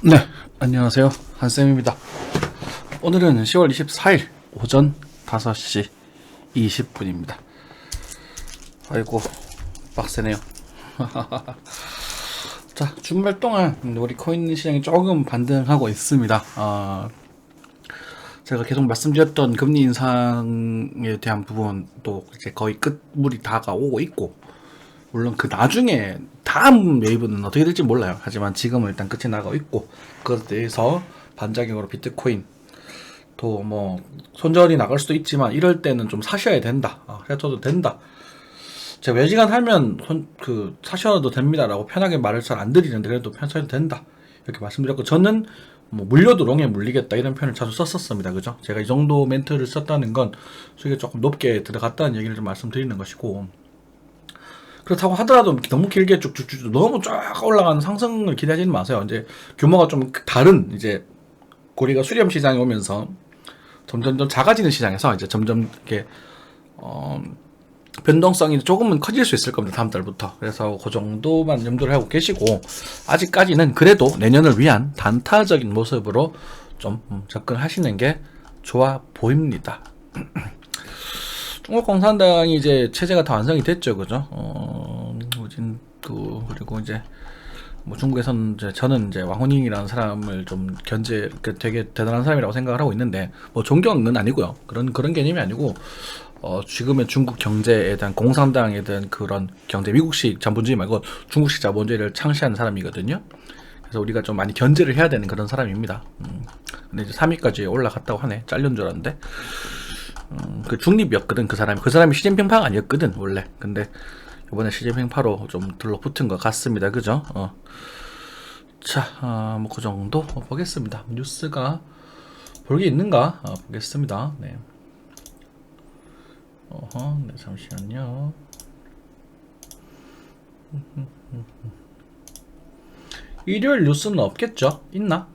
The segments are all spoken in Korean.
네, 안녕하세요. 한쌤입니다. 오늘은 10월 24일 오전 5시 20분입니다. 아이고, 빡세네요. 자, 주말 동안 우리 코인 시장이 조금 반등하고 있습니다. 제가 계속 말씀드렸던 금리 인상에 대한 부분도 이제 거의 끝물이 다가오고 있고, 물론 그 나중에 다음 웨이브는 어떻게 될지 몰라요. 하지만 지금은 일단 끝이 나가고 있고, 그것에 대해서 반작용으로 비트코인 또 뭐 손절이 나갈 수도 있지만 이럴 때는 좀 사셔야 된다. 해줘도 된다. 제가 외지간 하면 사셔도 됩니다라고 편하게 말을 잘 안 드리는데 그래도 사셔도 된다 이렇게 말씀드렸고, 저는 뭐 물려도 롱에 물리겠다 이런 표현을 자주 썼었습니다. 그죠? 제가 이 정도 멘트를 썼다는 건 수익이 조금 높게 들어갔다는 얘기를 좀 말씀드리는 것이고, 그렇다고 하더라도 너무 길게 쭉쭉쭉 너무 쫙 올라가는 상승을 기대하지는 마세요. 이제 규모가 좀 다른, 이제 우리가 수렴 시장에 오면서 점점 작아지는 시장에서 이제 점점 이렇게 변동성이 조금은 커질 수 있을 겁니다. 다음 달부터. 그래서 그 정도만 염두를 하고 계시고, 아직까지는 그래도 내년을 위한 단타적인 모습으로 좀 접근하시는 게 좋아 보입니다. 중국 공산당이 이제 체제가 다 완성이 됐죠, 그죠? 그리고 이제 뭐 중국에서는 이제 저는 이제 왕후닝이라는 사람을 좀 되게 대단한 사람이라고 생각을 하고 있는데, 뭐 존경은 아니고요. 그런 개념이 아니고, 지금의 중국 경제에 대한 공산당에 대한 그런 경제, 미국식 자본주의 말고 중국식 자본주의를 창시한 사람이거든요. 그래서 우리가 좀 많이 견제를 해야 되는 그런 사람입니다. 근데 이제 3위까지 올라갔다고 하네. 잘린 줄 알았는데. 그 중립이었거든, 그 사람이 시진핑파가 아니었거든 원래. 근데 이번에 시진핑파로 좀 들러붙은 것 같습니다. 그죠? 자, 뭐 그 정도 보겠습니다. 뉴스가 볼 게 있는가 보겠습니다. 네. 네, 잠시만요. 일요일 뉴스는 없겠죠? 있나?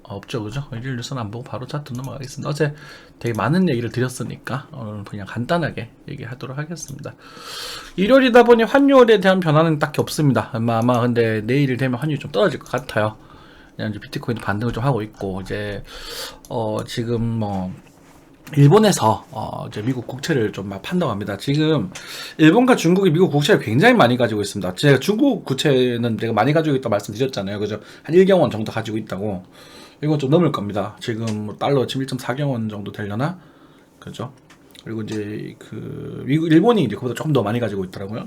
없죠, 그죠? 일요일 뉴스는 안 보고 바로 차트 넘어가겠습니다. 어제 되게 많은 얘기를 드렸으니까 오늘 그냥 간단하게 얘기하도록 하겠습니다. 일요일이다 보니 환율에 대한 변화는 딱히 없습니다. 아마 근데 내일 되면 환율이 좀 떨어질 것 같아요. 그냥 이제 비트코인 반등을 좀 하고 있고, 이제 지금 뭐 일본에서 이제 미국 국채를 좀 막 판다고 합니다. 지금 일본과 중국이 미국 국채를 굉장히 많이 가지고 있습니다. 제가 중국 국채는 제가 많이 가지고 있다고 말씀드렸잖아요. 그죠? 한 1경원 정도 가지고 있다고. 이건 좀 넘을 겁니다. 지금 뭐 달러 지금 1.4경원 정도 되려나? 그죠? 그리고 이제 일본이 이제 그보다 조금 더 많이 가지고 있더라고요.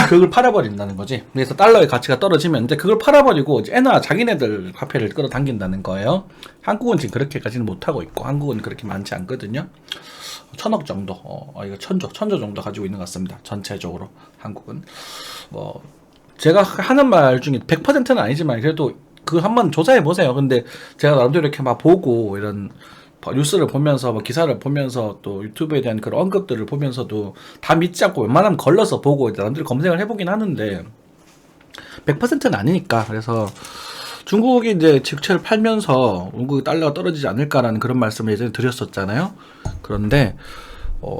그걸 팔아버린다는 거지. 그래서 달러의 가치가 떨어지면 이제 그걸 팔아버리고 이제 엔화 자기네들 화폐를 끌어당긴다는 거예요. 한국은 지금 그렇게까지는 못하고 있고, 한국은 그렇게 많지 않거든요. 1000억 정도, 이거 천조 정도 가지고 있는 것 같습니다. 전체적으로 한국은. 뭐 제가 하는 말 중에 100%는 아니지만 그래도 그 한번 조사해 보세요. 근데 제가 나름대로 이렇게 막 보고 이런 뉴스를 보면서 뭐 기사를 보면서 또 유튜브에 대한 그런 언급들을 보면서도 다 믿지 않고 웬만하면 걸러서 보고 나름대로 검색을 해보긴 하는데 100%는 아니니까. 그래서 중국이 이제 직채를 팔면서 중국의 달러가 떨어지지 않을까라는 그런 말씀을 예전에 드렸었잖아요. 그런데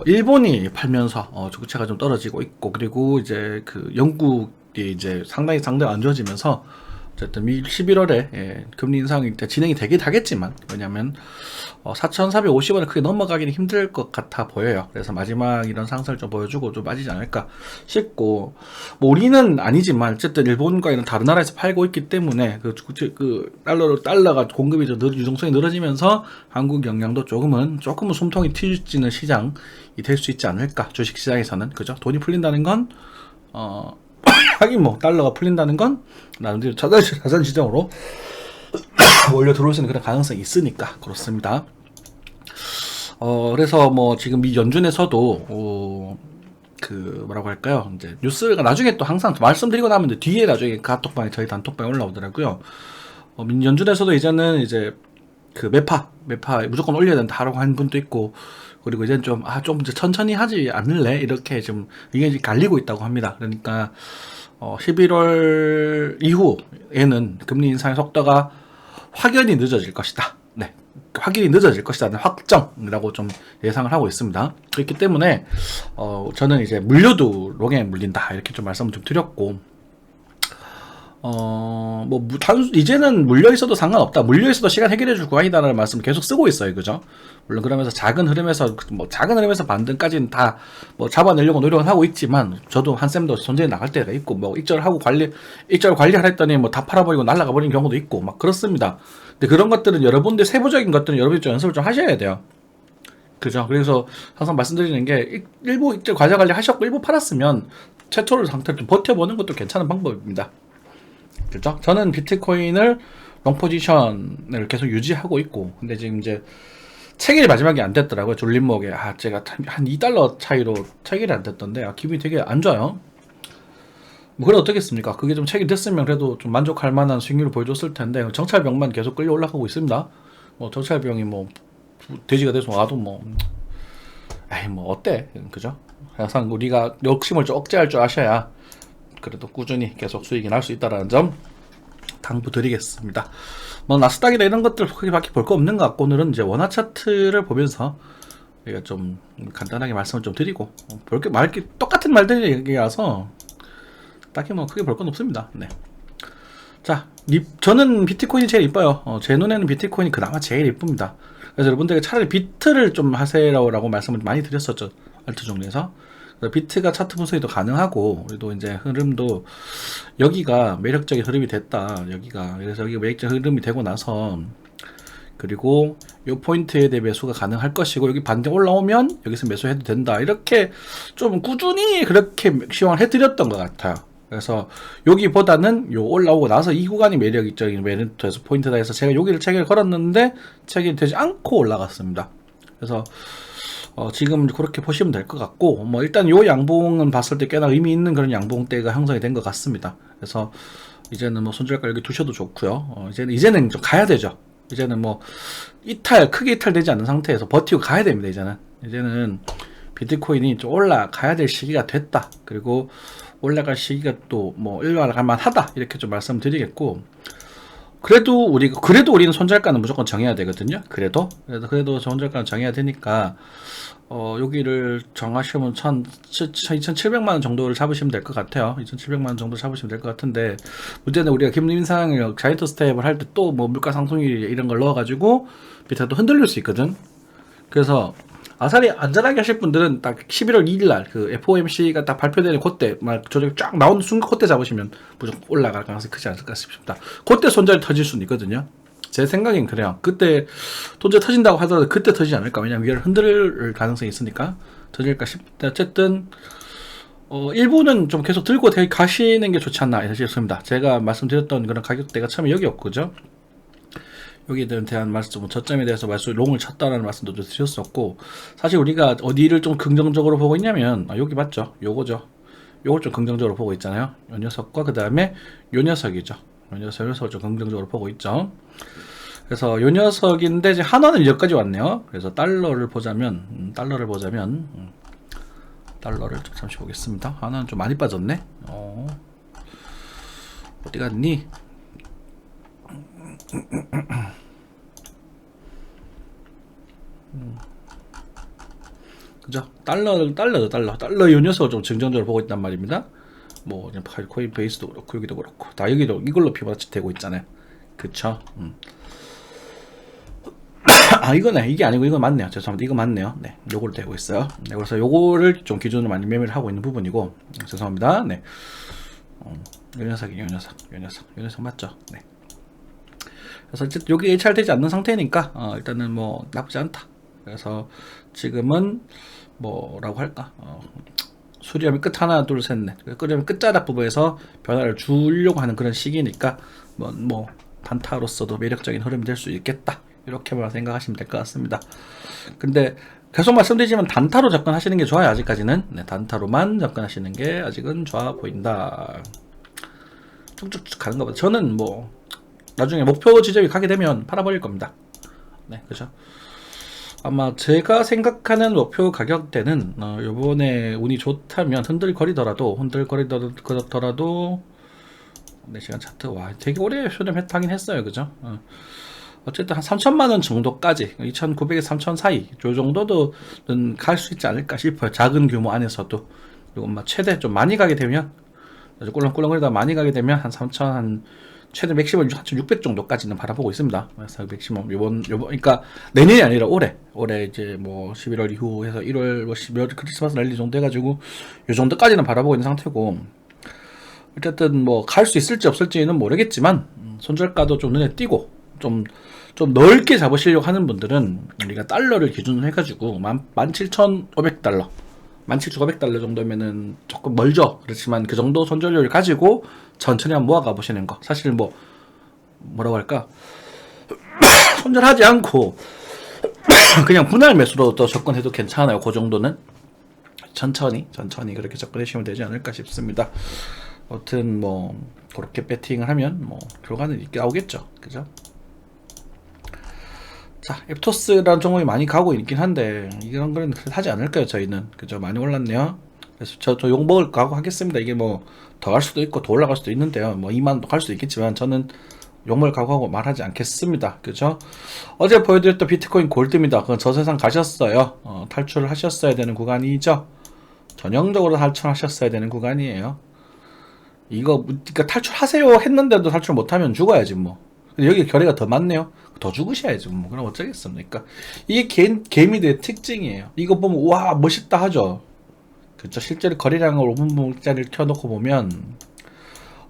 일본이 팔면서 국채가 좀 떨어지고 있고, 그리고 이제 그 영국이 이제 상당히 안 좋아지면서 어쨌든 11월에 금리 인상이 진행이 되긴 하겠지만, 왜냐면 4,450원을 크게 넘어가기는 힘들 것 같아 보여요. 그래서 마지막 이런 상승을 좀 보여주고 좀 빠지지 않을까 싶고, 뭐 우리는 아니지만 어쨌든 일본과 이런 다른 나라에서 팔고 있기 때문에 달러가 공급이 좀 유동성이 늘어지면서 한국 영향도 조금은 숨통이 트이지는 시장이 될 수 있지 않을까. 주식 시장에서는, 그죠? 돈이 풀린다는 건 하긴 뭐 달러가 풀린다는 건 나름대로 자산 시장으로 몰려 들어올 수 있는 그런 가능성이 있으니까 그렇습니다. 그래서 뭐 지금 미 연준에서도 뭐라고 할까요? 이제 뉴스가 나중에 또 항상 말씀드리고 나면 뒤에 나중에 카톡방에 저희 단톡방에 올라오더라고요. 미 연준에서도 이제는 이제 그 매파 무조건 올려야 된다라고 하는 분도 있고, 그리고 이제는 좀 이제 천천히 하지 않을래? 이렇게 좀 의견이 갈리고 있다고 합니다. 그러니까 11월 이후에는 금리 인상의 속도가 확연히 늦어질 것이다. 네. 확연히 늦어질 것이라는 확정이라고 좀 예상을 하고 있습니다. 그렇기 때문에 저는 이제 물려도 롱에 물린다 이렇게 좀 말씀을 좀 드렸고, 이제는 물려있어도 상관없다. 물려있어도 시간 해결해줄 구간이다라는 말씀을 계속 쓰고 있어요. 그죠? 물론 그러면서 작은 흐름에서, 반등까지는 다 잡아내려고 노력은 하고 있지만, 저도 한쌤도 전쟁에 나갈 때가 있고, 익절 관리하라 했더니 다 팔아버리고 날아가 버리는 경우도 있고, 막 그렇습니다. 근데 그런 것들은 여러분들 세부적인 것들은 여러분이 좀 연습을 좀 하셔야 돼요. 그죠? 그래서 항상 말씀드리는 게, 일부 익절 과자 관리 하셨고, 일부 팔았으면, 최초를 상태를 좀 버텨보는 것도 괜찮은 방법입니다. 그죠? 저는 비트코인을 롱 포지션을 계속 유지하고 있고, 근데 지금 이제 체결이 마지막에 안 됐더라고요. 졸림목에. 제가 한 2달러 차이로 체결이 안 됐던데, 기분이 되게 안 좋아요. 그래 어떻겠습니까? 그게 좀 체결됐으면 그래도 좀 만족할 만한 수익률을 보여줬을 텐데, 정찰병만 계속 끌려 올라가고 있습니다. 정찰병이 돼지가 돼서 와도 어때? 그죠? 항상 우리가 욕심을 좀 억제할 줄 아셔야 그래도 꾸준히 계속 수익이 날 수 있다는 점 당부드리겠습니다. 나스닥이나 이런 것들 크게밖에 볼 거 없는 것 같고, 오늘은 이제 원화 차트를 보면서 우리가 좀 간단하게 말씀을 좀 드리고, 똑같은 말들이라서 딱히 크게 볼 건 없습니다. 네. 자, 저는 비트코인이 제일 이뻐요. 제 눈에는 비트코인이 그나마 제일 이쁩니다. 그래서 여러분들에게 차라리 비트를 좀 하세요라고 말씀을 많이 드렸었죠. 알트 종류에서. 비트가 차트 분석이 더 가능하고, 그래도 이제 흐름도 여기가 매력적인 흐름이 됐다. 그래서 여기가 매력적인 흐름이 되고 나서, 그리고 요 포인트에 대해 매수가 가능할 것이고, 여기 반대 올라오면 여기서 매수해도 된다. 이렇게 좀 꾸준히 그렇게 시황을 해드렸던 것 같아요. 그래서 여기보다는 요 올라오고 나서 이 구간이 매력적인 메리트에서 포인트다 해서 제가 여기를 체결 걸었는데 체결이 되지 않고 올라갔습니다. 그래서 지금 그렇게 보시면 될 것 같고, 일단 요 양봉은 봤을 때 꽤나 의미 있는 그런 양봉대가 형성이 된 것 같습니다. 그래서 이제는 손절가 여기 두셔도 좋고요. 이제는 좀 가야 되죠. 이제는 크게 이탈되지 않는 상태에서 버티고 가야 됩니다. 이제는 비트코인이 좀 올라가야 될 시기가 됐다. 그리고 올라갈 시기가 또 올라갈 만하다. 이렇게 좀 말씀드리겠고, 그래도 우리는 손절가는 무조건 정해야 되거든요. 그래도 손절가는 정해야 되니까, 여기를 정하시면 2,700만원 정도를 잡으시면 될 것 같아요. 2,700만원 정도 잡으시면 될 것 같은데, 문제는 우리가 김림상 자이언트 스텝을 할 때 또 물가 상승률 이런 걸 넣어가지고, 비트가 또 흔들릴 수 있거든. 그래서, 아사리 안전하게 하실 분들은 딱 11월 2일날 그 FOMC가 딱 발표되는 그때 조정이 쫙 나오는 순간 그때 잡으시면 무조건 올라갈 가능성이 크지 않을까 싶습니다. 그때 손절이 터질 수는 있거든요. 제 생각엔 그래요. 그때 손절 터진다고 하더라도 그때 터지지 않을까. 왜냐면 위를 흔들 가능성이 있으니까 터질까 싶은데, 어쨌든 일부는 좀 계속 들고 가시는 게 좋지 않나 싶습니다. 제가 말씀드렸던 그런 가격대가 처음에 여기였고, 그죠? 여기에 대한 말씀, 저점에 대해서 롱을 쳤다라는 말씀도 드렸었고, 사실 우리가 어디를 좀 긍정적으로 보고 있냐면, 여기 맞죠? 요거죠. 요걸 좀 긍정적으로 보고 있잖아요. 요 녀석과 그 다음에 요 녀석이죠. 요 녀석을 좀 긍정적으로 보고 있죠. 그래서 요 녀석인데, 이제 한화는 여기까지 왔네요. 그래서 달러를 보자면, 달러를 좀 잠시 보겠습니다. 한화는 좀 많이 빠졌네. 어디 갔니? 그죠? 달러 요 녀석을 좀 긍정적으로 보고 있단 말입니다. 그냥 코인 베이스도 그렇고, 여기도 그렇고, 다 여기도 이걸로 피바치 되고 있잖아요. 그쵸? 이거네. 이게 아니고 이거 맞네요. 죄송합니다. 이거 맞네요. 네, 요거를 되고 있어요. 네, 그래서 요거를 좀 기준으로 많이 매매를 하고 있는 부분이고, 죄송합니다. 네, 요 녀석 맞죠? 네. 그래서 여기 HR되지 않는 상태니까 일단은 나쁘지 않다. 그래서 지금은 뭐라고 할까? 수렴이 끝 하나 둘 셋 넷. 수렴이 끝자락 부분에서 변화를 주려고 하는 그런 시기니까 단타로서도 매력적인 흐름이 될 수 있겠다. 이렇게만 생각하시면 될 것 같습니다. 근데 계속 말씀드리지만 단타로 접근하시는 게 좋아요. 아직까지는. 네, 단타로만 접근하시는 게 아직은 좋아 보인다. 쭉쭉 가는 것보다 저는 나중에 목표 지점이 가게 되면 팔아버릴 겁니다. 네, 그죠? 아마 제가 생각하는 목표 가격대는 요번에 운이 좋다면 흔들거리더라도 4시간 차트 되게 오래 수렴하긴 했어요. 그죠? 어쨌든 한 3천만원 정도까지 2,900에서 3천 사이 요 정도는 갈 수 있지 않을까 싶어요. 작은 규모 안에서도. 그리고 최대 좀 많이 가게 되면 그래서 꿀렁꿀렁거리다 많이 가게 되면 한 3천 한 최대 맥시멈 3,600 정도까지는 바라보고 있습니다. 그래서 맥시멈 요번 그러니까 내년이 아니라 올해 이제 뭐 11월 이후 해서 1월 뭐 12월 크리스마스 랠리 정도 해가지고 요 정도까지는 바라보고 있는 상태고, 어쨌든 뭐 갈 수 있을지 없을지는 모르겠지만 손절가도 좀 눈에 띄고 좀 넓게 잡으시려고 하는 분들은 우리가 달러를 기준으로 해가지고 17,500달러 17,500달러 정도면은 조금 멀죠. 그렇지만 그 정도 손절료를 가지고 천천히 한번 모아가 보시는 거. 사실 뭐 뭐라고 할까, 손절하지 않고 그냥 분할 매수로 또 접근해도 괜찮아요. 그 정도는 천천히 그렇게 접근하시면 되지 않을까 싶습니다. 아무튼 뭐 그렇게 배팅을 하면 뭐 결과는 나오겠죠. 그죠? 자, 앱토스라는 종목이 많이 가고 있긴 한데 이런 거는 하지 않을까요? 저희는. 그죠? 많이 올랐네요. 그래서 저 욕먹을 각오 하겠습니다. 이게 뭐 더 갈 수도 있고 더 올라갈 수도 있는데요. 뭐 2만도 갈 수도 있겠지만 저는 욕먹을 각오하고 말하지 않겠습니다. 그죠? 어제 보여드렸던 비트코인 골드입니다. 그건 저세상 가셨어요. 탈출을 하셨어야 되는 구간이죠. 전형적으로 탈출하셨어야 되는 구간이에요. 이거 그러니까 탈출하세요 했는데도 탈출 못하면 죽어야지 뭐. 근데 여기 거래가 더 많네요. 더 죽으셔야지 뭐. 그럼 어쩌겠습니까? 이게 개미들의 특징이에요. 이거 보면 와 멋있다 하죠. 그쵸? 실제로 거래량을 5분짜리를 켜놓고 보면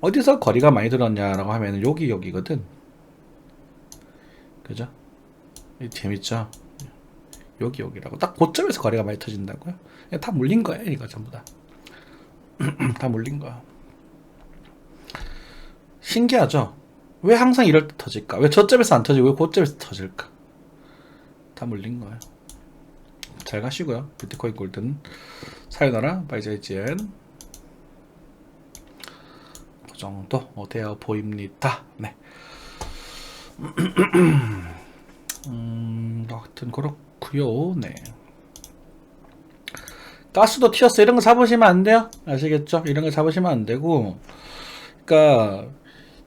어디서 거리가 많이 들었냐라고 하면 여기거든. 그죠? 재밌죠? 여기라고 딱 고점에서 거래가 많이 터진다고요? 다 물린 거예요. 이거 전부 다. 다 물린 거야. 신기하죠? 왜 항상 이럴 때 터질까? 왜 저점에서 안 터지고 왜 고점에서 터질까? 다 물린 거예요. 잘 가시고요. 비트코인 골든 사요나라 바이자이지엔 그 정도 되어 보입니다. 네. 하여튼 그렇구요. 네. 가스도 튀었어. 이런 거 잡으시면 안 돼요. 아시겠죠? 이런 거 잡으시면 안 되고, 그러니까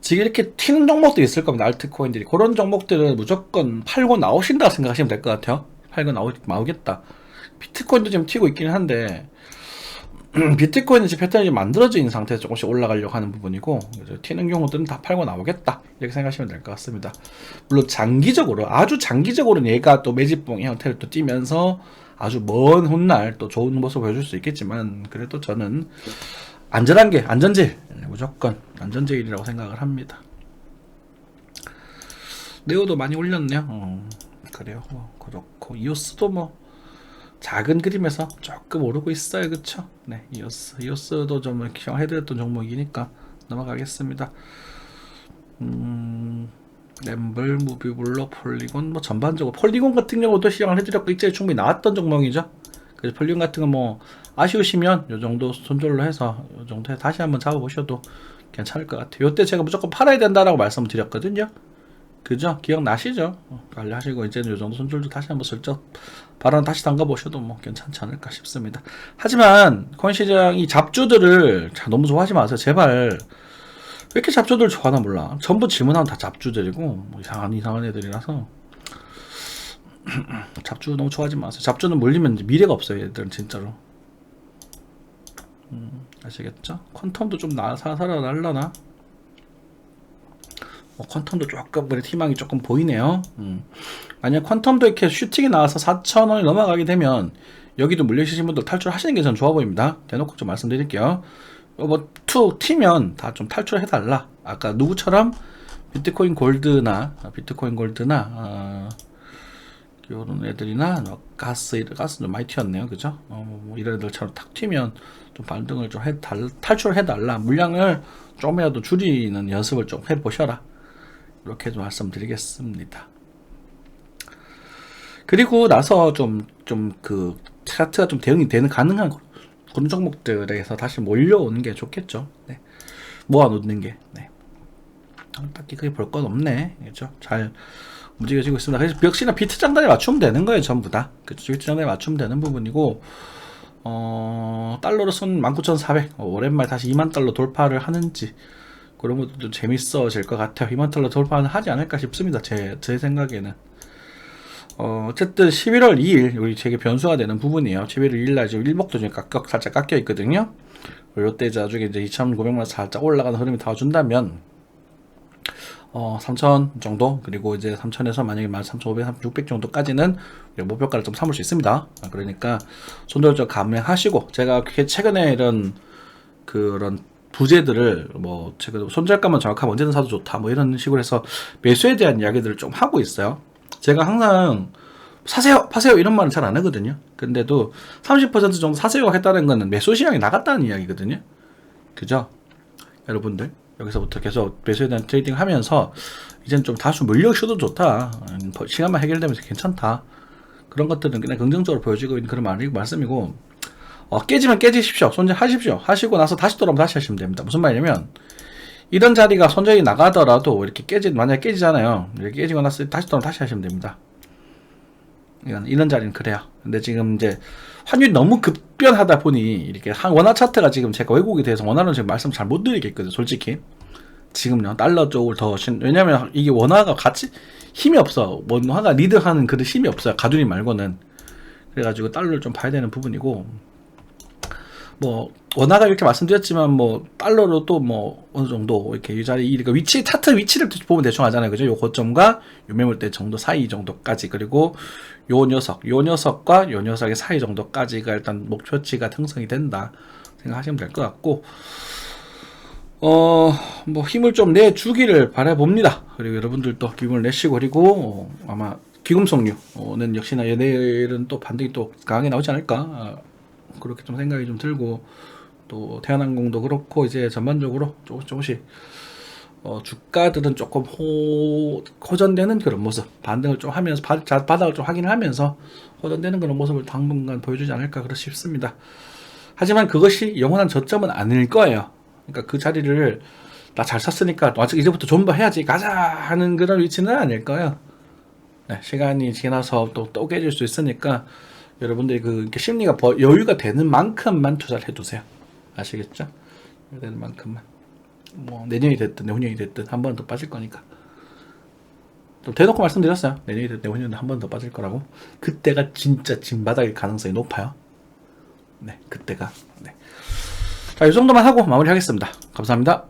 지금 이렇게 튀는 종목도 있을 겁니다. 알트코인들이. 그런 종목들은 무조건 팔고 나오신다 생각하시면 될 것 같아요. 팔고 나오겠다. 비트코인도 지금 튀고 있긴 한데 비트코인은 지금 패턴이 만들어져 있는 상태에서 조금씩 올라가려고 하는 부분이고, 튀는 경우들은 다 팔고 나오겠다 이렇게 생각하시면 될 것 같습니다. 물론 장기적으로, 아주 장기적으로는 얘가 또 매집봉의 형태를 또 띄면서 아주 먼 훗날 또 좋은 모습을 보여줄 수 있겠지만, 그래도 저는 안전한 게 안전제일, 무조건 안전제일이라고 생각을 합니다. 네오도 많이 올렸네요. 그래요. 그렇고 이오스도 뭐 작은 그림에서 조금 오르고 있어요. 그쵸? 네, 이오스도 좀 해드렸던 종목이니까 넘어가겠습니다. 램블, 무비블록, 폴리곤, 뭐 전반적으로 폴리곤 같은 경우도 시장을 해드렸고 일제히 충분히 나왔던 종목이죠. 그래서 폴리곤 같은 거 뭐 아쉬우시면 요 정도 손절로 해서 요 정도에 다시 한번 잡아보셔도 괜찮을 것 같아요. 요때 제가 무조건 팔아야 된다라고 말씀을 드렸거든요. 그죠? 기억나시죠? 관리하시고 이제는 요 정도 손절도 다시 한번 슬쩍 바람 다시 담가보셔도 뭐 괜찮지 않을까 싶습니다. 하지만 코인 시장이 잡주들을 너무 좋아하지 마세요. 제발. 왜 이렇게 잡주들 좋아하나 몰라. 전부 질문하면 다 잡주들이고 뭐 이상한 애들이라서 잡주 너무 좋아하지 마세요. 잡주는 물리면 미래가 없어요. 얘들은 진짜로. 아시겠죠? 퀀텀도 좀 살아날라나? 퀀텀도 조금 희망이 조금 보이네요. 만약 퀀텀도 이렇게 슈팅이 나와서 4,000원이 넘어가게 되면 여기도 물리시신 분들 탈출하시는 게 전 좋아 보입니다. 대놓고 좀 말씀드릴게요. 뭐 투 튀면 다 좀 탈출해달라. 아까 누구처럼 비트코인 골드나 요런 애들이나 가스 좀 많이 튀었네요. 그죠? 뭐 이런 애들처럼 탁 튀면 좀 반등을 좀 탈출해달라. 물량을 좀이라도 줄이는 연습을 좀 해보셔라. 이렇게 좀 말씀드리겠습니다. 그리고 나서 좀 그 차트가 좀 대응이 가능한 그런 종목들에서 다시 몰려오는 게 좋겠죠. 네. 모아놓는 게. 네. 딱히 그게 볼 건 없네. 그렇죠? 잘 움직여지고 있습니다. 그래서 역시나 비트 장단에 맞추면 되는 거예요. 전부 다. 그렇죠? 비트 장단에 맞추면 되는 부분이고, 달러로 손 19,400. 오랜만에 다시 2만 달러 돌파를 하는지 그런 것도 좀 재밌어질 것 같아요. 2만 달러 돌파는 하지 않을까 싶습니다. 제 생각에는. 어쨌든 11월 2일, 여기 되게 변수가 되는 부분이에요. 11월 2일 날 지금 일목도 좀 살짝 깎여 있거든요. 요때 이제 나중에 이제 2,900만 살짝 올라가는 흐름이 닿아준다면 3,000 정도, 그리고 이제 3,000에서 만약에 13,500, 3,600 정도까지는 목표가를 좀 삼을 수 있습니다. 그러니까 손절적 감행하시고, 제가 최근에 이런 그런 부재들을 뭐 최근 손절가만 정확하면 언제든 사도 좋다 뭐 이런 식으로 해서 매수에 대한 이야기들을 좀 하고 있어요. 제가 항상 사세요 파세요 이런 말은 잘 안 하거든요. 근데도 30% 정도 사세요 했다는 거는 매수 시장이 나갔다는 이야기거든요. 그죠? 여러분들 여기서부터 계속 매수에 대한 트레이딩 하면서 이젠 좀 다수 물력 쉬어도 좋다, 시간만 해결되면서 괜찮다, 그런 것들은 그냥 긍정적으로 보여지고 있는 그런 말씀이고, 깨지면 깨지십시오. 손절하십시오. 하시고 나서 다시 돌아오면 다시 하시면 됩니다. 무슨 말이냐면, 이런 자리가 손절이 나가더라도 이렇게 만약에 깨지잖아요. 이렇게 깨지고 나서 다시 돌아오면 다시 하시면 됩니다. 이런 자리는 그래요. 근데 지금 이제 환율이 너무 급변하다 보니 이렇게 원화 차트가 지금 제가 외국에 대해서 원화는 지금 말씀 잘 못 드리겠거든요. 솔직히 지금요 달러 쪽을 더 왜냐면 이게 원화가 같이 힘이 없어. 원화가 리드하는 그런 힘이 없어요. 가두리 말고는. 그래가지고 달러를 좀 봐야 되는 부분이고, 뭐 원화가 이렇게 말씀드렸지만 뭐 달러로 또 뭐 어느 정도 이렇게 이 자리, 그러니까 위치, 차트 위치를 보면 대충 하잖아요. 그죠? 요 고점과 요 매물대 정도 사이 정도까지, 그리고 요 녀석과 요 녀석의 사이 정도까지가 일단 목표치가 형성이 된다 생각하시면 될 것 같고, 뭐 힘을 좀 내주기를 바라봅니다. 그리고 여러분들도 기분을 내시고, 그리고 아마 귀금속류는 역시나 내일은 또 반등이 또 강하게 나오지 않을까, 그렇게 좀 생각이 좀 들고, 또 대한항공도 그렇고 이제 전반적으로 조금씩 주가들은 조금 호전되는 그런 모습, 반등을 좀 하면서 바닥을 좀 확인하면서 호전되는 그런 모습을 당분간 보여주지 않을까 그렇 싶습니다. 하지만 그것이 영원한 저점은 아닐 거예요. 그러니까 그 자리를 나 잘 샀으니까 아직 이제부터 좀 더 해야지 가자 하는 그런 위치는 아닐 거예요. 네, 시간이 지나서 또 깨질 수 있으니까 여러분들이 그 심리가 여유가 되는 만큼만 투자를 해두세요. 아시겠죠? 여유 되는 만큼만. 뭐 내년이 됐든 내후년이 됐든 한 번 더 빠질 거니까. 좀 대놓고 말씀드렸어요. 내년이 됐든 내후년에 한 번 더 빠질 거라고. 그때가 진짜 진바닥일 가능성이 높아요. 네, 그때가. 네. 자, 이 정도만 하고 마무리하겠습니다. 감사합니다.